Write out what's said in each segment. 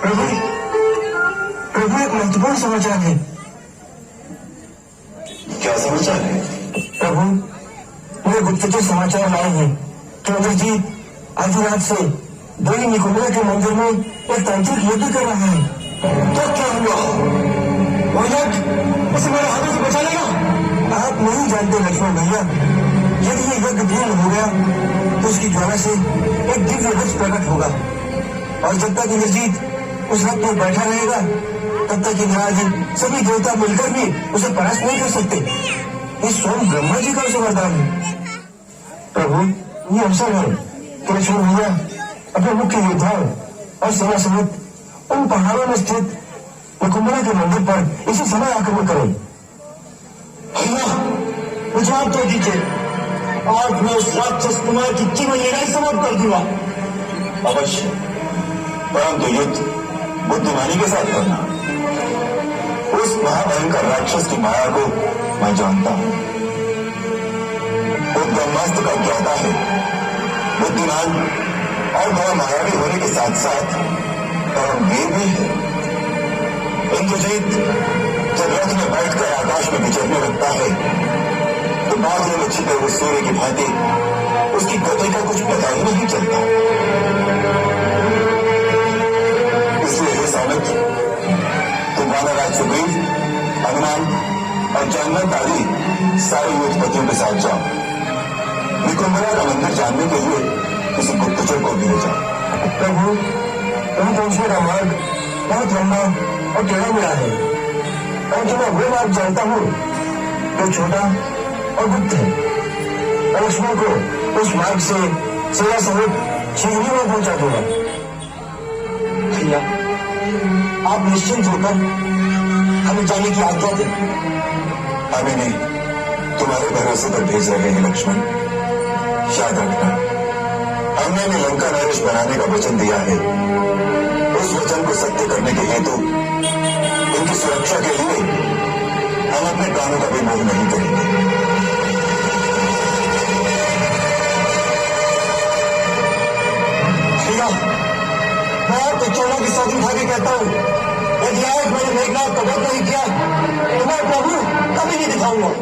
प्रभु, प्रभु एक महत्वपूर्ण समाचार है। क्या समाचार है? प्रभु, मुझे गुप्तचर समाचार लाए हैं कि इंद्रजीत आधी रात से देवी निकुंभला के मंदिर में एक तांत्रिक यज्ञ कर रहा है। तो क्या हुआ? वो यज्ञ उसे मेरे हाथों से बचा लेगा? आप नहीं जानते लक्ष्मण भैया, यदि ये यज्ञ पूर्ण हो गया तो उसकी ज्वाला से एक दिव्य वृक्ष प्रकट होगा, और जब तक इंद्रजीत उस रथ में बैठा रहेगा तब तक इंद्रादि सभी देवता मिलकर भी उसे परास्त नहीं कर सकते। ये स्वयं ब्रह्मा जी का उसे वरदान है। प्रभु, ये अवसर है कि लक्ष्मण भैया अपने मुख्य योद्धाओं और सेना समेत उन पहाड़ों में स्थित निकुंभला के मंदिर पर इसी समय आक्रमण करें। मुझे जवाब दो दीजिए, आज मैं उस राक्षस कुमार की जीवन लीला समाप्त कर दूंगा। अवश्य, परंतु युद्ध बुद्धिमानी के साथ करना। उस महाभयंकर राक्षस की माया को मैं जानता हूं। वो ब्रह्मास्त्र का ज्ञाता है, बुद्धिमान और बड़ा मायावी होने के साथ साथ परमवीर भी है। इंद्रजीत जब रथ में बैठकर आकाश में विचरने लगता है तो बादलों में छिपे हुए सूर्य की भांति उसकी गति का कुछ पता ही नहीं चलता। इसलिए हे सामित्र, तुम वानराज सुग्रीव, हनुमान और जामवंत आदि सारे योद्धपतियों के साथ जाओ। निकुंभला का मंदिर जानने के लिए किसी गुप्तचर को भेजा। प्रभु, वहां पहुंचने का मार्ग बहुत लंबा और टेढ़ा मेढ़ा है, और जो मैं वो मार्ग जानता हूँ वो छोटा और गुप्त है, और लक्ष्मण को उस मार्ग से सेना समेत शीघ्र ही मैं पहुंचा दूंगा। भैया, आप निश्चिंत होकर हमें जाने की आज्ञा दें। हमें नहीं, तुम्हारे भरोसे पर भेज रहे हैं लक्ष्मण। याद रखना, हमने भी लंका नरेश बनाने का वचन दिया है। उस वचन को सत्य करने के हेतु उनकी सुरक्षा के लिए हम अपने प्राणों का भी मोह नहीं करेंगे। भैया, मैं आपको चोरों की सौगंध उठा के कहता हूं, यदि आज मैंने मेघनाथ को वध नहीं किया तो मैं प्रभु कभी नहीं दिखाऊंगा।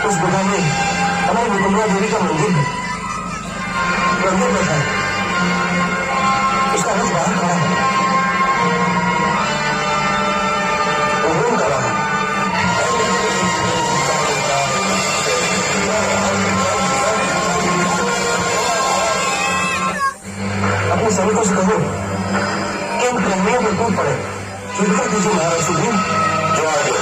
उस गुफा में हमारी निकुंभला देवी का मंदिर है। मंदिर बैठा है, उसका रथ बाहर खड़ा है, होम कर रहा है। अपने सैनिकों से कहो कि इन प्रेमियों पर कूद पड़े। युद्ध कर दीजिए महाराज सुग्रीव। जो आगे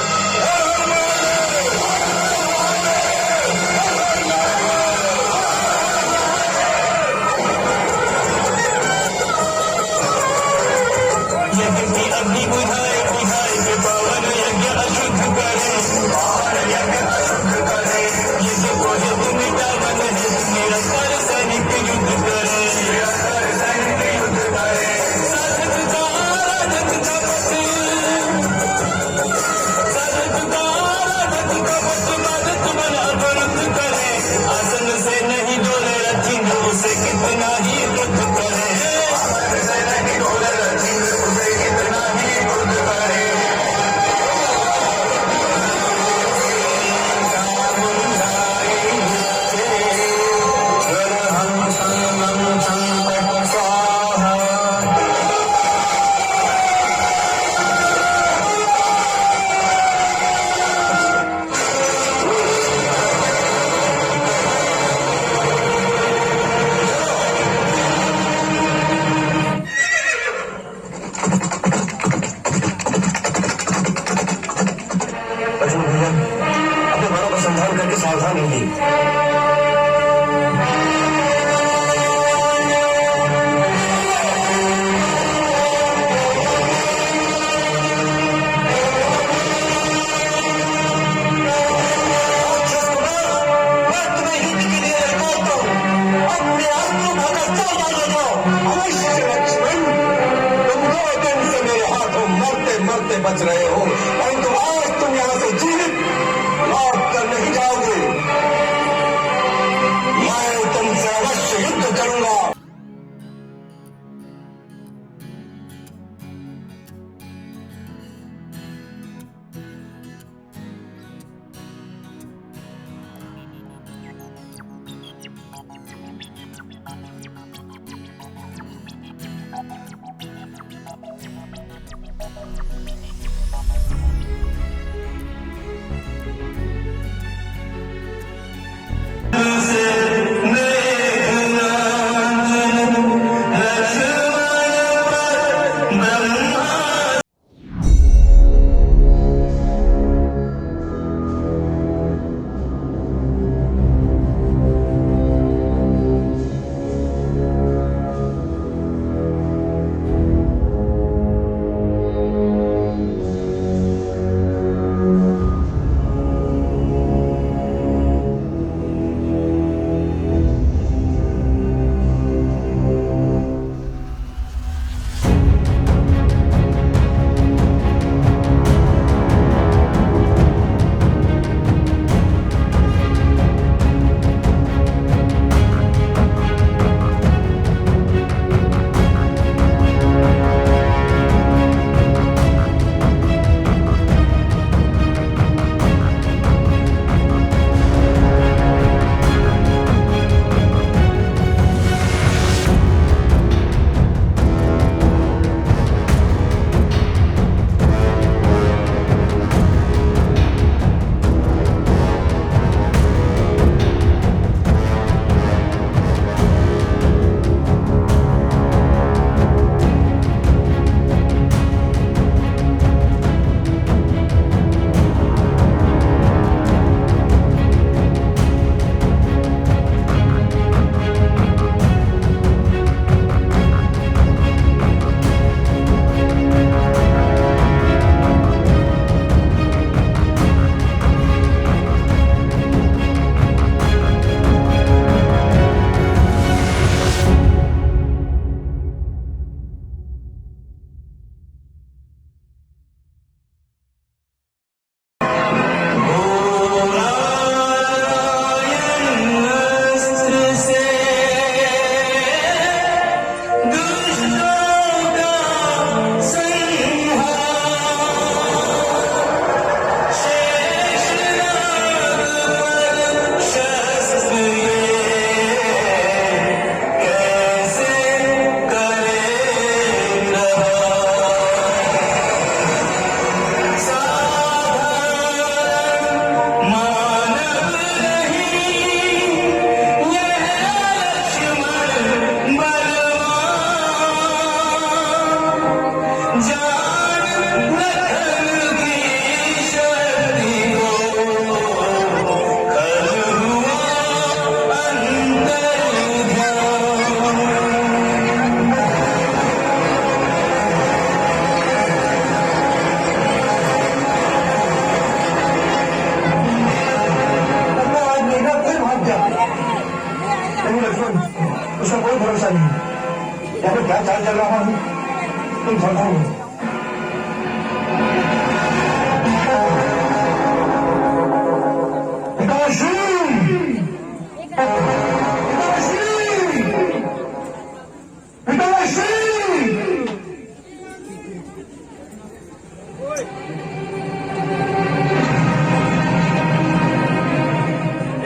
बच रहे हो, परंतु आज तुम यहां से जीवित लौट कर नहीं जाओगे। मैं तुमसे अवश्य युद्ध करूंगा। उसका कोई भरोसा नहीं। यहाँ पे क्या चाल चल रहा है तुम समझो।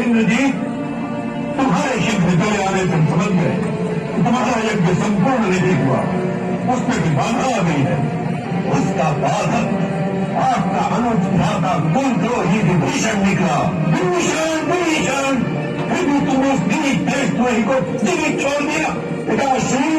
इंद्रजीत, तुम्हारे शीघ्र चले आने से समझ गए तुम्हारा यज्ञ संपूर्ण नहीं हुआ, उसमें भी बाधा आ गई है। उसका बाधक आपका अनुज भ्राता कुलद्रोही विभीषण निकला। विभीषण विभीषण, फिर भी तुम उस दिलीप देशद्रोही को जीवित छोड़ दिया। पिताश्री,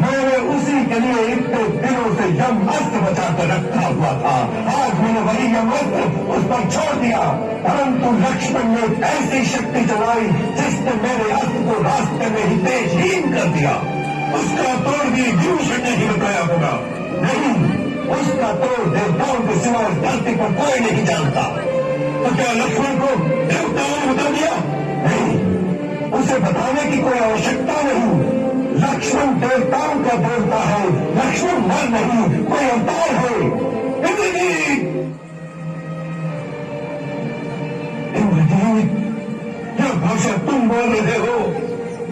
मैंने उसी के लिए इतने दिनों से यम अस्त्र बचा कर रखा हुआ था। आज मैंने वही यम अस्त्र उस पर छोड़ दिया, परंतु लक्ष्मण ने ऐसी शक्ति चलाई जिसने मेरे अस्त्र को रास्ते में ही तेजहीन कर दिया। उसका तोड़ भी विभीषण ने ही बताया होगा। नहीं, उसका तोड़ देवताओं के सिवा इस धरती पर कोई नहीं जानता। तो क्या लक्ष्मण को देवताओं ने बता दिया? नहीं, उसे बताने की कोई आवश्यकता नहीं। लक्ष्मण देवताओं का देवता है, लक्ष्मण नर नहीं, कोई अवतार है। तुम बोल रहे हो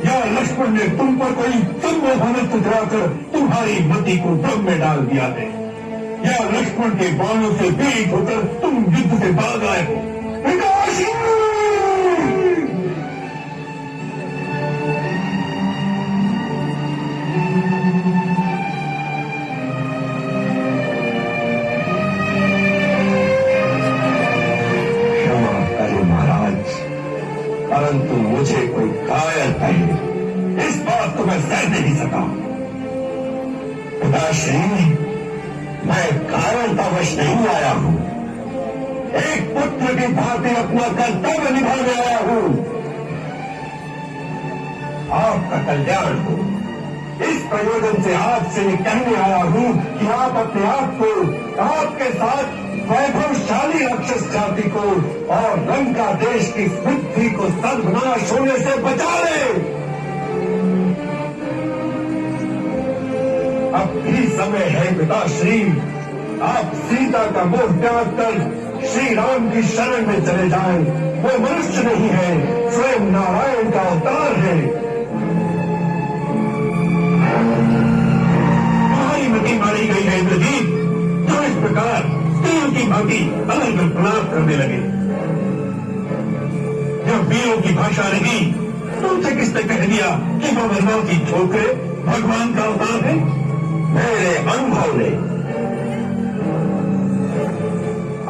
या लक्ष्मण ने तुम पर कोई सम्मोहनत्व चढ़ाकर तुम्हारी मति को भ्रम में डाल दिया है, या लक्ष्मण के बाणों से पीड़ित होकर तुम युद्ध से भाग आए हो? परंतु मुझे कोई कायर कहे, इस बात को मैं सह नहीं सका। पिताश्री, मैं कारणतावश नहीं आया हूं, एक पुत्र की भांति अपना कर्तव्य निभाने आया हूं। आपका कल्याण हो, इस प्रयोजन से आपसे ये कहने आया हूं कि आप अपने आप को, आपके साथ वैभवशाली राक्षस जाति को और लंका देश की बुद्धि को सर्वनाश होने से बचा ले। अब भी समय है पिताश्री, आप सीता का मोह त्याग कर श्री राम की शरण में चले जाएं। वो मनुष्य नहीं है, स्वयं नारायण का अवतार है। तुम्हारी मति मारी गई है इंद्रजीत, जो इस प्रकार स्त्रियों की भांति अलग प्रलाप करने लगे। जब वीरों की भाषा रही, तुमसे किसने कह दिया कि वो वनवासी छोकरे भगवान का अवतार है? मेरे अनुभव ने।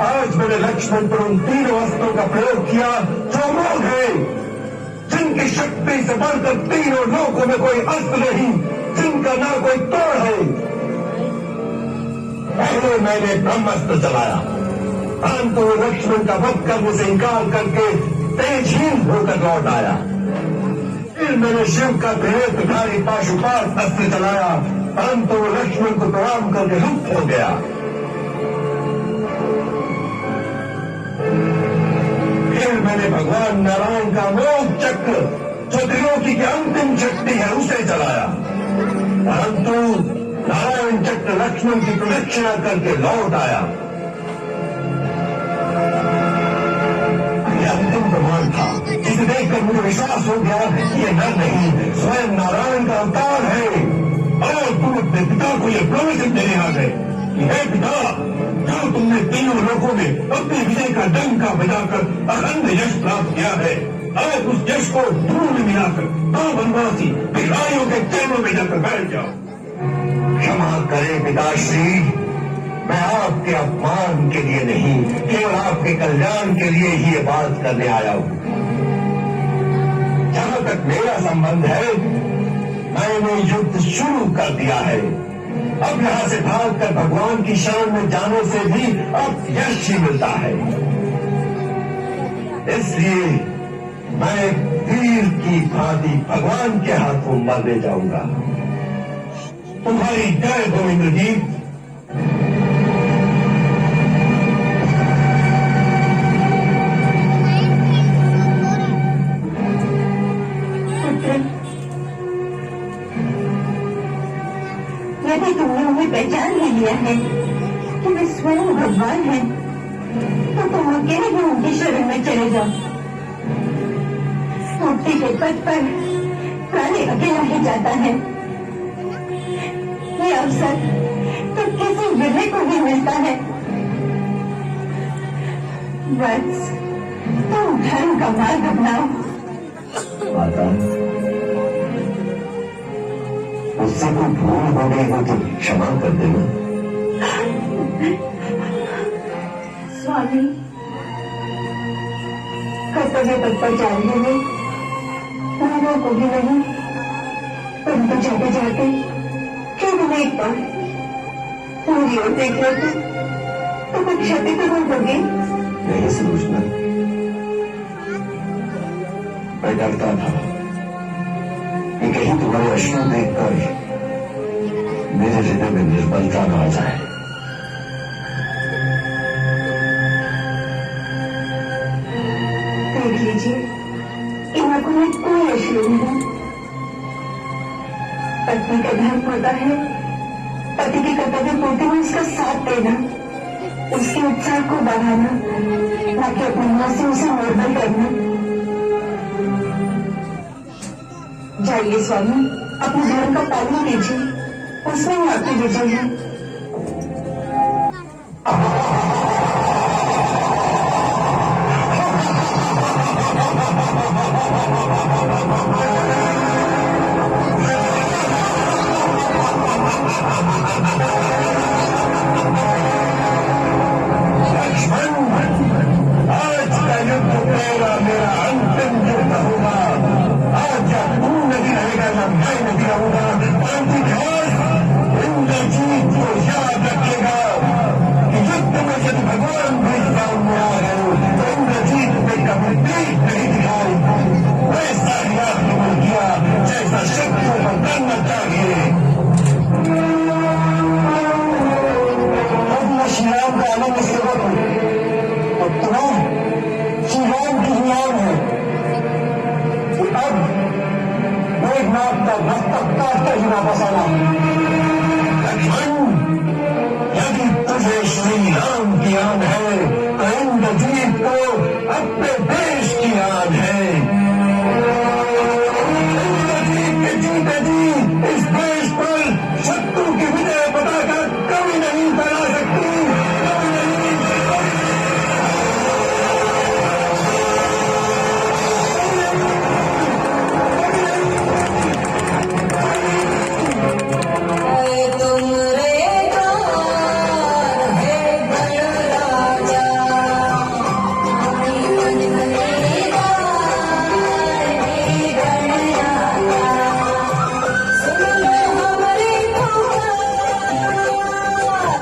आज मैंने लक्ष्मण पर उन तीनों अस्त्रों का प्रयोग किया जो मोह है, जिनकी शक्ति से बढ़कर तीनों लोकों में कोई अस्त्र नहीं, जिनका ना कोई तोड़ है। पहले मैंने ब्रह्मास्त्र चलाया, परंतु लक्ष्मण का वध करने से इनकार करके तेजहीन होकर लौट आया। फिर मैंने शिव का त्रिनेत्रधारी पाशुपात अस्त्र चलाया, परंतु लक्ष्मण को प्रणाम करके लुप्त हो गया। फिर मैंने भगवान नारायण का मोह चक्र, जो त्रिलोकी की अंतिम शक्ति है, उसे चलाया, परंतु नारायण चक्र लक्ष्मण की प्रदक्षिणा करके लौट आया। यह अंतिम प्रमाण था, जिसे देखकर मुझे विश्वास हो गया कि यह नर नहीं, स्वयं नारायण का अवतार है। और तुम अपने पिता को यह प्रवचन देने आ गए कि हे पिता, जो तुमने तीनों लोकों में अपने विजय का डंका बजाकर अखंड यश प्राप्त किया है, आज उस यश को धूल में मिलाकर दो वनवासी भिखारियों के चरणों में जाकर बैठ जाओ। क्षमा करें पिताश्री, मैं आपके अपमान के लिए नहीं, केवल आपके कल्याण के लिए ही ये बात करने आया हूं। जहां तक मेरा संबंध है, मैंने युद्ध शुरू कर दिया है। अब यहां से भागकर भगवान की शरण में जाने से भी अब यश ही मिलता है। इसलिए मैं वीर की भांति भगवान के हाथों मरने जाऊंगा। तुम्हारी जय हो इंद्रजीत। यदि तुमने उन्हें पहचान ही लिया है कि वे स्वयं भगवान हैं, तो तुम अकेले ही उनकी शरण में चले जाओ। मुक्ति के पथ पर प्राणी अकेला ही जाता है। ये अवसर तो किसी विरले को ही मिलता है। बस तुम धर्म का मार्ग अपनाओ। माता, उससे कोई भूल हो गई हो तो क्षमा कर देना। स्वामी, कर्तव्य पथ पर जा रहे हैं, लोगों को भी नहीं, परंतु जाते जाते क्यों तुम्हें एक बार पूरी ओर देख लेते तो कुछ क्षति तो हो होगी। नहीं समझना, मैं डरता था कि कहीं तुम्हारे अश्रु देखकर मेरे हृदय में निर्बलता न आ जाए। देख लीजिए, इन आंखों में कोई अश्रु नहीं। पत्नी का धर्म होता है पति की कर्तव्य पूर्ति में उसका साथ देना, उसके उत्साह को बढ़ाना, न कि अपनी मां से उसे निर्बल करना। जाइए स्वामी, अपने धर्म का पालन कीजिए, उसमें ही आपकी विजय है।